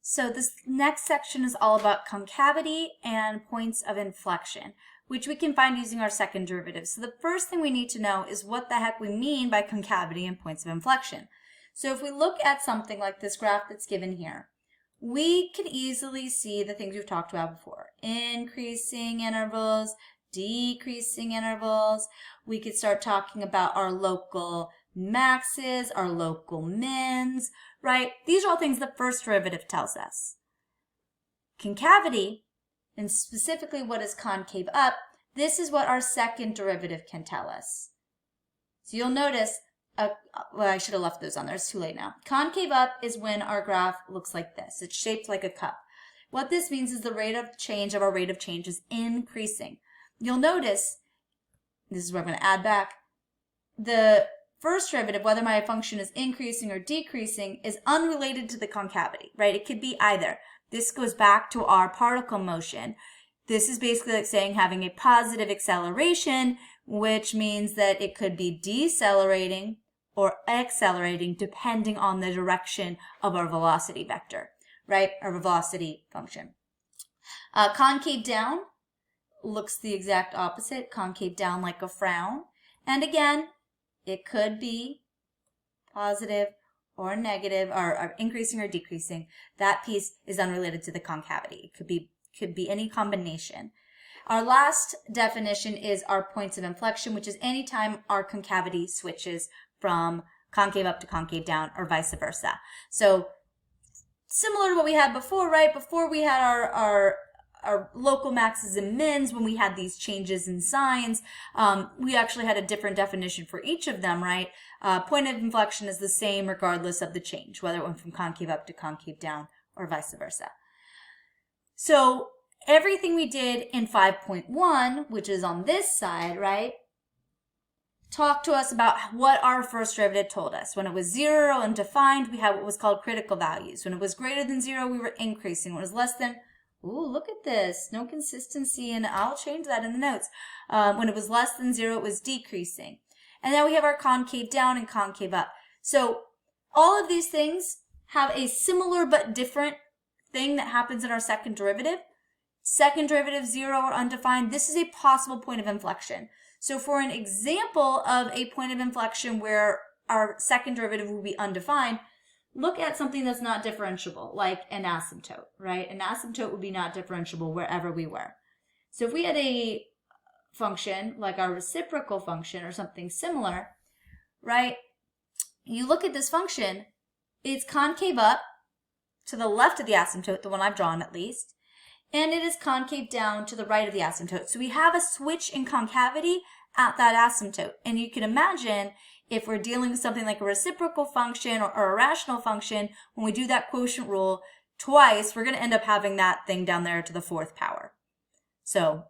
So this next section is all about concavity and points of inflection, which we can find using our second derivative. So the first thing we need to know is what the heck we mean by concavity and points of inflection. So if we look at something like this graph that's given here, we can easily see the things we've talked about before. Increasing intervals, decreasing intervals. We could start talking about our local maxes, our local mins, right? These are all things the first derivative tells us. Concavity, and specifically what is concave up, this is what our second derivative can tell us. So you'll notice, well, I should have left those on there. It's too late now. Concave up is when our graph looks like this. It's shaped like a cup. What this means is the rate of change of our rate of change is increasing. You'll notice, this is where I'm going to add back, the first derivative, whether my function is increasing or decreasing, is unrelated to the concavity, right? It could be either. This goes back to our particle motion. This is basically like saying having a positive acceleration, which means that it could be decelerating or accelerating depending on the direction of our velocity vector, right? Our velocity function. Concave down looks the exact opposite. Concave down like a frown. And again, it could be positive or negative, or increasing or decreasing. That piece is unrelated to the concavity. It could be any combination. Our last definition is our points of inflection, which is any time our concavity switches from concave up to concave down or vice versa. So similar to what we had before, right? Before we had our local maxes and mins, when we had these changes in signs, we actually had a different definition for each of them, right? Point of inflection is the same regardless of the change, whether it went from concave up to concave down or vice versa. So everything we did in 5.1, which is on this side, right, talked to us about what our first derivative told us. When it was 0 and defined, we had what was called critical values. When it was greater than 0, we were increasing. When it was less than, ooh, look at this, no consistency, and I'll change that in the notes. When it was less than 0, it was decreasing. And now we have our concave down and concave up. So all of these things have a similar but different thing that happens in our second derivative. Second derivative 0 or undefined, this is a possible point of inflection. So for an example of a point of inflection where our second derivative will be undefined, look at something that's not differentiable, like an asymptote, right? An asymptote would be not differentiable wherever we were. So if we had a function like our reciprocal function or something similar, right? You look at this function, it's concave up to the left of the asymptote, the one I've drawn at least, and it is concave down to the right of the asymptote. So we have a switch in concavity at that asymptote. And you can imagine if we're dealing with something like a reciprocal function or a rational function, when we do that quotient rule twice, we're going to end up having that thing down there to the 4th power. So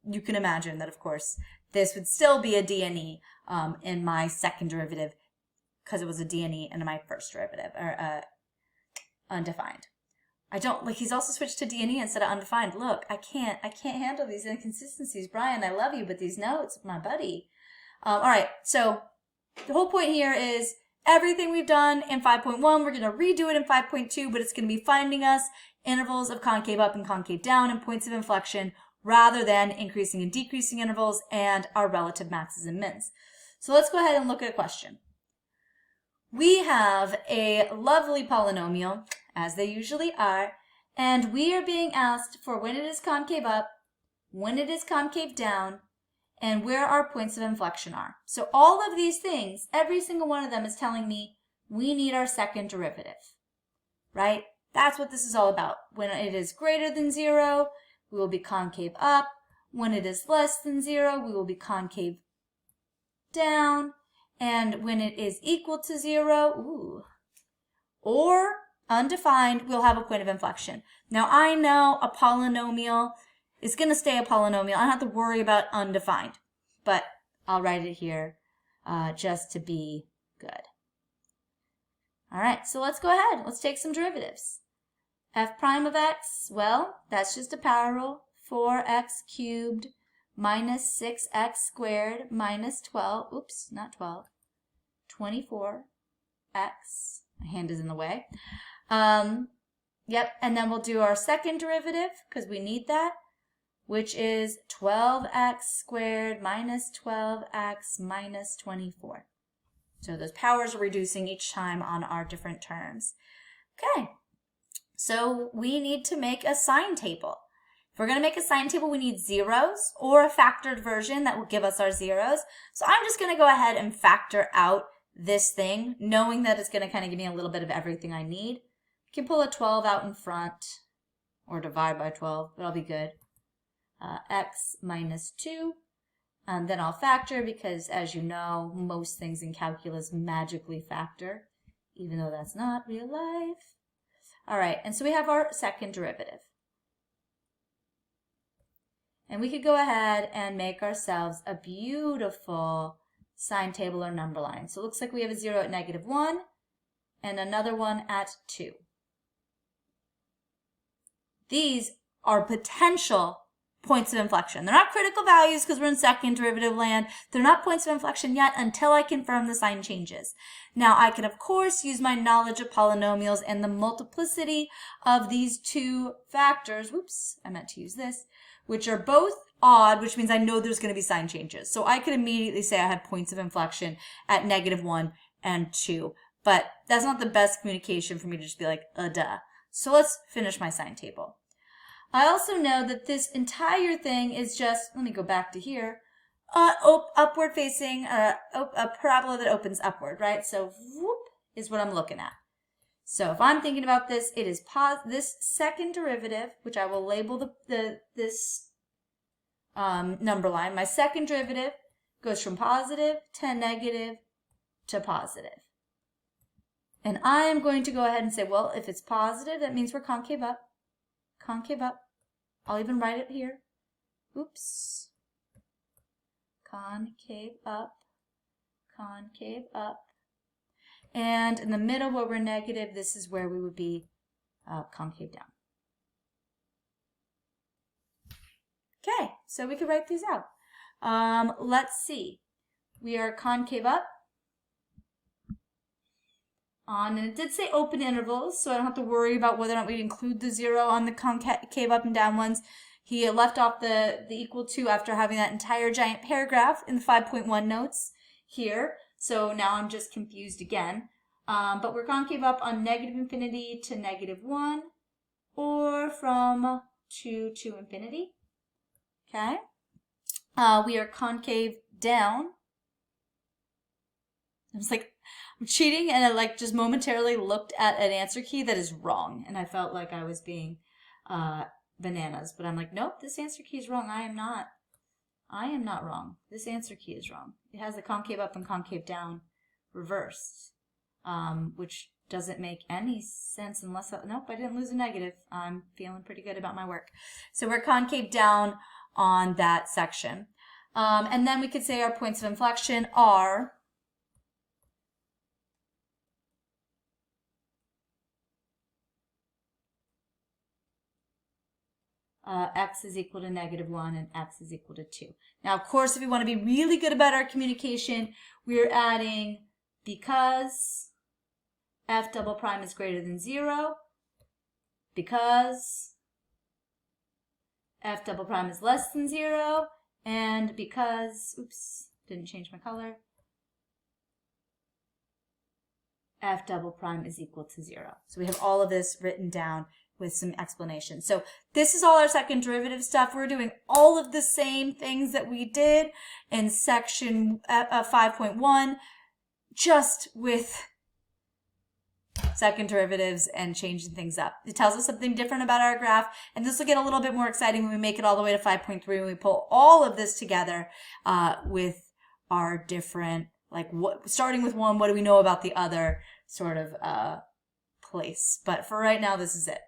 you can imagine that, of course, this would still be a DNE in my second derivative because it was a DNE in my first derivative, or undefined. I don't, like, he's also switched to DNE instead of undefined. Look, I can't handle these inconsistencies. Brian, I love you, but these notes, my buddy. All right, so the whole point here is everything we've done in 5.1, we're going to redo it in 5.2, but it's going to be finding us intervals of concave up and concave down and points of inflection rather than increasing and decreasing intervals and our relative maxes and mins. So let's go ahead and look at a question. We have a lovely polynomial, as they usually are, and we are being asked for when it is concave up, when it is concave down, and where our points of inflection are. So all of these things, every single one of them is telling me we need our second derivative, right? That's what this is all about. When it is greater than 0, we will be concave up. When it is less than 0, we will be concave down. And when it is equal to 0, or undefined, we'll have a point of inflection. Now I know a polynomial is going to stay a polynomial. I don't have to worry about undefined, but I'll write it here just to be good. All right, so let's go ahead. Let's take some derivatives. F prime of x, well, that's just a power rule. 4x cubed minus 6x squared minus 12, oops, not 12, 24x, my hand is in the way, Yep, and then we'll do our second derivative because we need that, which is 12x squared minus 12x minus 24. So those powers are reducing each time on our different terms. Okay, so we need to make a sign table. If we're going to make a sign table, we need zeros or a factored version that will give us our zeros. So I'm just going to go ahead and factor out this thing, knowing that it's going to kind of give me a little bit of everything I need. You can pull a 12 out in front or divide by 12, but I'll be good. X minus 2. And then I'll factor because, as you know, most things in calculus magically factor, even though that's not real life. All right, and so we have our second derivative. And we could go ahead and make ourselves a beautiful sign table or number line. So it looks like we have a 0 at -1 and another one at 2. These are potential points of inflection. They're not critical values because we're in second derivative land. They're not points of inflection yet until I confirm the sign changes. Now I can of course use my knowledge of polynomials and the multiplicity of these two factors, whoops, I meant to use this, which are both odd, which means I know there's going to be sign changes. So I could immediately say I have points of inflection at -1 and 2, but that's not the best communication for me to just be like, duh. So let's finish my sign table. I also know that this entire thing is just, let me go back to here, upward facing, a parabola that opens upward, right? So whoop is what I'm looking at. So if I'm thinking about this, it is this second derivative, which I will label this number line. My second derivative goes from positive to negative to positive. And I am going to go ahead and say, well, if it's positive, that means we're concave up. Concave up. I'll even write it here. Oops. Concave up. Concave up. And in the middle where we're negative, this is where we would be concave down. Okay, so we could write these out. Let's see. We are concave up. And it did say open intervals, so I don't have to worry about whether or not we'd include the 0 on the concave up and down ones. He left off the equal to after having that entire giant paragraph in the 5.1 notes here. So now I'm just confused again. But we're concave up on -infinity to -1 or from 2 to infinity. Okay. We are concave down. I was like, I'm cheating, and I just momentarily looked at an answer key that is wrong, and I felt like I was being bananas. But I'm like, nope, this answer key is wrong. I am not wrong. This answer key is wrong. It has the concave up and concave down reversed, which doesn't make any sense unless, nope, I didn't lose a negative. I'm feeling pretty good about my work. So we're concave down on that section. And then we could say our points of inflection are x is equal to -1 and x is equal to 2. Now, of course, if we want to be really good about our communication, we're adding because f double prime is greater than 0, because f double prime is less than 0, and because, oops, didn't change my color, f double prime is equal to 0. So we have all of this written down with some explanation. So this is all our second derivative stuff. We're doing all of the same things that we did in section 5.1, just with second derivatives and changing things up. It tells us something different about our graph, and this will get a little bit more exciting when we make it all the way to 5.3 and we pull all of this together with our different, starting with one, what do we know about the other sort of place. But for right now, this is it.